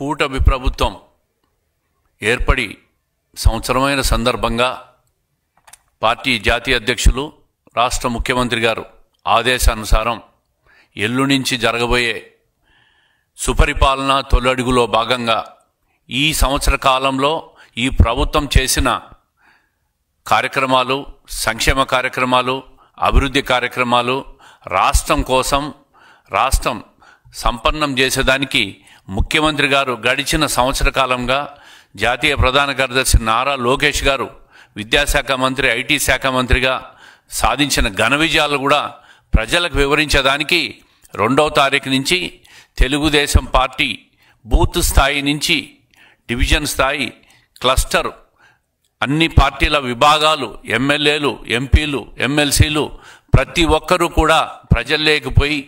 కూటమి ప్రభుత్వం ఏర్పడి సంవత్సరమైన సందర్భంగా పార్టీ జాతీయ అధ్యక్షులు రాష్ట్ర ముఖ్యమంత్రి గారు ఆదేశానుసారం ఎల్లుండి నుంచి జరగబోయే సుపరిపాలన తొలడుగులో భాగంగా ఈ సంవత్సర కాలంలో ఈ ప్రభుత్వం చేసిన కార్యక్రమాలు, సంక్షేమ కార్యక్రమాలు, అభివృద్ధి కార్యక్రమాలు, రాష్ట్రం కోసం రాష్ట్రం సంపన్నం చేసేదానికి ముఖ్యమంత్రి గారు గడిచిన సంవత్సర కాలంగా జాతీయ ప్రధాన కార్యదర్శి నారా లోకేష్ గారు విద్యాశాఖ మంత్రి, ఐటీ శాఖ మంత్రిగా సాధించిన ఘన విజయాలు కూడా ప్రజలకు వివరించడానికి 2వ తారీఖు నుంచి తెలుగుదేశం పార్టీ బూత్ స్థాయి నుంచి డివిజన్ స్థాయి, క్లస్టర్, అన్ని పార్టీల విభాగాలు, ఎమ్మెల్యేలు, ఎంపీలు, ఎమ్మెల్సీలు ప్రతి ఒక్కరూ కూడా ప్రజల్లోకి పోయి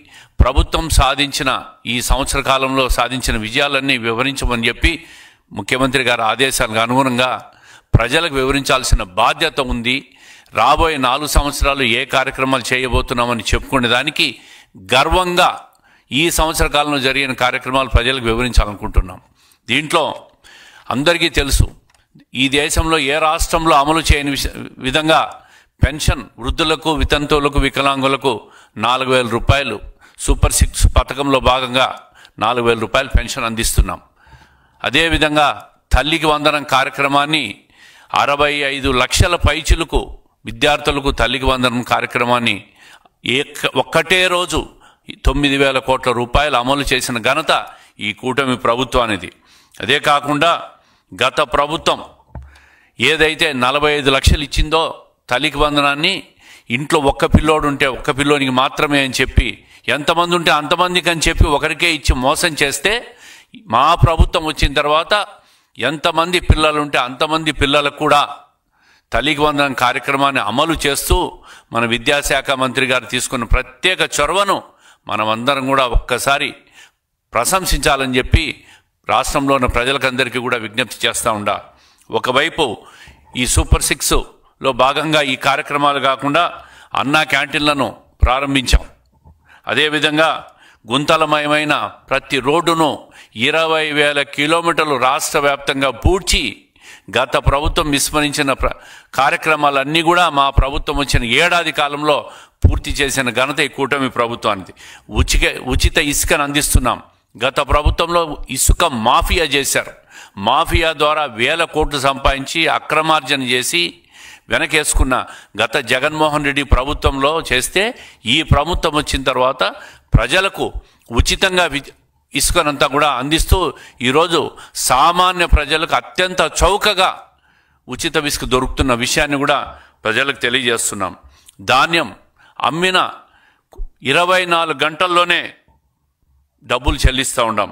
ప్రభుత్వం సాధించిన ఈ సంవత్సర కాలంలో సాధించిన విజయాలన్నీ వివరించమని చెప్పి ముఖ్యమంత్రి గారి ఆదేశాలకు అనుగుణంగా ప్రజలకు వివరించాల్సిన బాధ్యత ఉంది. రాబోయే 4 సంవత్సరాలు ఏ కార్యక్రమాలు చేయబోతున్నామని చెప్పుకునే దానికి గర్వంగా ఈ సంవత్సర కాలంలో జరిగిన కార్యక్రమాలు ప్రజలకు వివరించాలనుకుంటున్నాం. దీంట్లో అందరికీ తెలుసు, ఈ దేశంలో ఏ రాష్ట్రంలో అమలు చేయని విధంగా పెన్షన్ వృద్ధులకు, వితంతువులకు, వికలాంగులకు 4,000 రూపాయలు సూపర్ 6 పథకంలో భాగంగా 4,000 రూపాయలు పెన్షన్ అందిస్తున్నాం. అదేవిధంగా తల్లికి వందనం కార్యక్రమాన్ని 65 లక్షల పైచిలకు విద్యార్థులకు తల్లికి వందనం కార్యక్రమాన్ని ఒక్కటే రోజు 9,000 కోట్ల రూపాయలు అమలు చేసిన ఘనత ఈ కూటమి ప్రభుత్వానిది. అదే కాకుండా గత ప్రభుత్వం ఏదైతే 45 లక్షలు ఇచ్చిందో తల్లికి వందనాన్ని ఇంట్లో ఒక్క పిల్లోడు ఉంటే ఒక్క పిల్లోనికి మాత్రమే అని చెప్పి, ఎంతమంది ఉంటే అంతమందికి అని చెప్పి ఒకరికే ఇచ్చి మోసం చేస్తే, మా ప్రభుత్వం వచ్చిన తర్వాత ఎంతమంది పిల్లలుంటే అంతమంది పిల్లలకు కూడా తల్లికి వందనం కార్యక్రమాన్ని అమలు చేస్తూ మన విద్యాశాఖ మంత్రి గారు తీసుకున్న ప్రత్యేక చొరవను మనమందరం కూడా ఒక్కసారి ప్రశంసించాలని చెప్పి రాష్ట్రంలో ఉన్న ప్రజలకందరికీ కూడా విజ్ఞప్తి చేస్తూ ఉండా. ఒకవైపు ఈ సూపర్ 6లో భాగంగా ఈ కార్యక్రమాలు కాకుండా అన్నా క్యాంటీన్లను ప్రారంభించాం. అదేవిధంగా గుంతలమయమైన ప్రతి రోడ్డును 20,000 కిలోమీటర్లు రాష్ట్ర వ్యాప్తంగా పూడ్చి గత ప్రభుత్వం విస్మరించిన కార్యక్రమాలన్నీ కూడా మా ప్రభుత్వం వచ్చిన ఏడాది కాలంలో పూర్తి చేసిన ఘనత ఈ కూటమి ప్రభుత్వానికి. ఉచిత ఇసుకను అందిస్తున్నాం. గత ప్రభుత్వంలో ఇసుక మాఫియా చేశారు. మాఫియా ద్వారా 1,000 కోట్లు సంపాదించి అక్రమార్జన చేసి వెనకేసుకున్న గత జగన్మోహన్ రెడ్డి ప్రభుత్వంలో చేస్తే, ఈ ప్రభుత్వం వచ్చిన తర్వాత ప్రజలకు ఉచితంగా ఇసుకనంతా కూడా అందిస్తూ ఈరోజు సామాన్య ప్రజలకు అత్యంత చౌకగా ఉచిత ఇసుక దొరుకుతున్న విషయాన్ని కూడా ప్రజలకు తెలియజేస్తున్నాం. ధాన్యం అమ్మిన 24 గంటల్లోనే డబ్బులు చెల్లిస్తూ ఉన్నాం.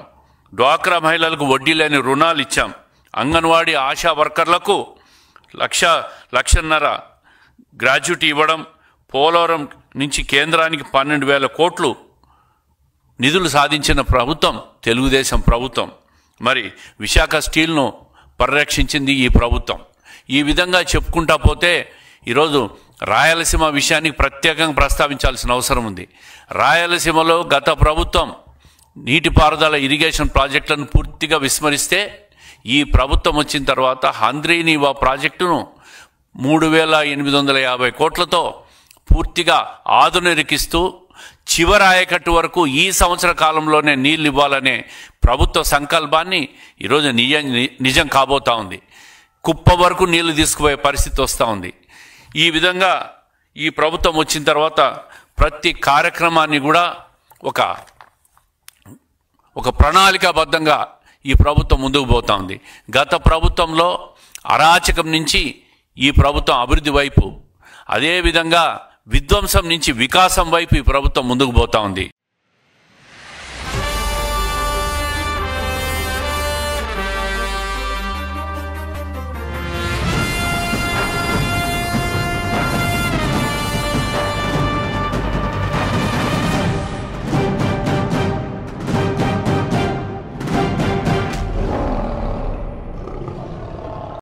డ్వాక్రా మహిళలకు వడ్డీ లేని రుణాలు ఇచ్చాం. అంగన్వాడీ ఆశా వర్కర్లకు 1,00,000 గ్రాడ్యుటీ ఇవ్వడం, పోలవరం నుంచి కేంద్రానికి 12,000 కోట్లు నిధులు సాధించిన ప్రభుత్వం తెలుగుదేశం ప్రభుత్వం. మరి విశాఖ స్టీల్ను పరిరక్షించింది ఈ ప్రభుత్వం. ఈ విధంగా చెప్పుకుంటా పోతే ఈరోజు రాయలసీమ విషయానికి ప్రత్యేకంగా ప్రస్తావించాల్సిన అవసరం ఉంది. రాయలసీమలో గత ప్రభుత్వం నీటిపారుదల ఇరిగేషన్ ప్రాజెక్టులను పూర్తిగా విస్మరిస్తే, ఈ ప్రభుత్వం వచ్చిన తర్వాత హంద్రీనీవా ప్రాజెక్టును 3,850 కోట్లతో పూర్తిగా ఆధునికిస్తూ చివరి ఆయకట్టు వరకు ఈ సంవత్సర కాలంలోనే నీళ్ళు ఇవ్వాలనే ప్రభుత్వ సంకల్పాన్ని ఈరోజు నిజం కాబోతా ఉంది. కుప్ప వరకు నీళ్లు తీసుకుపోయే పరిస్థితి వస్తూ ఉంది. ఈ విధంగా ఈ ప్రభుత్వం వచ్చిన తర్వాత ప్రతి కార్యక్రమాన్ని కూడా ఒక ప్రణాళికాబద్ధంగా ఈ ప్రభుత్వం ముందుకు పోతా ఉంది. గత ప్రభుత్వంలో అరాచకం నుంచి ఈ ప్రభుత్వం అభివృద్ధి వైపు, అదేవిధంగా విధ్వంసం నుంచి వికాసం వైపు ఈ ప్రభుత్వం ముందుకు పోతా ఉంది.